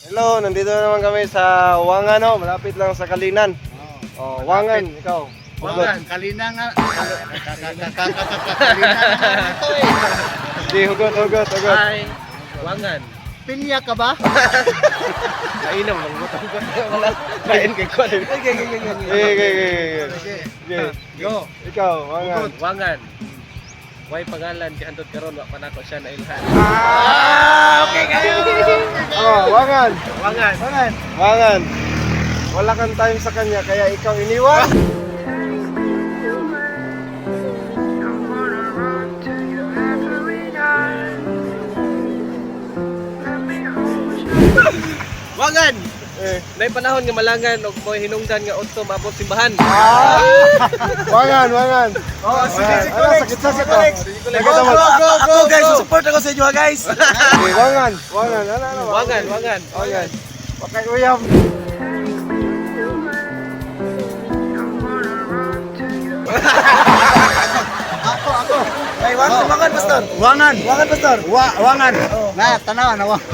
Hello, nandito na naman kami sa Wangan, no? Malapit lang sa Kalinan. Oh, Wangan, ikaw. Wangan, Kalina nga. Kalina nga ito eh. Di, hugot. Ay, Wangan. Pilya ka ba? Nainom lang mo. Wala. Kain kay Kwan. Okay. Go. Ikaw, Wangan. Wangan. Way pangalan kay Antot karon wa pa nako siya na ilhan. Okay kayo. Oh, Wangan. Wangan. Wangan. Wala kang time sa kanya, kaya ikaw iniwan. Wangan. Eh. Nay panahon nga malangan og mo hinungdan nga udto maabot simbahan. Wangan. Oh, sige. Ano, sakit sa ko. Go guys, support ako sa inyo guys. Okay, Wangan. Ano? Wangan. Wangan. Pakai uyam. Ako. Ay, wangan pastor. Wangan pastor. Wangan. Na, tanaw na wangan.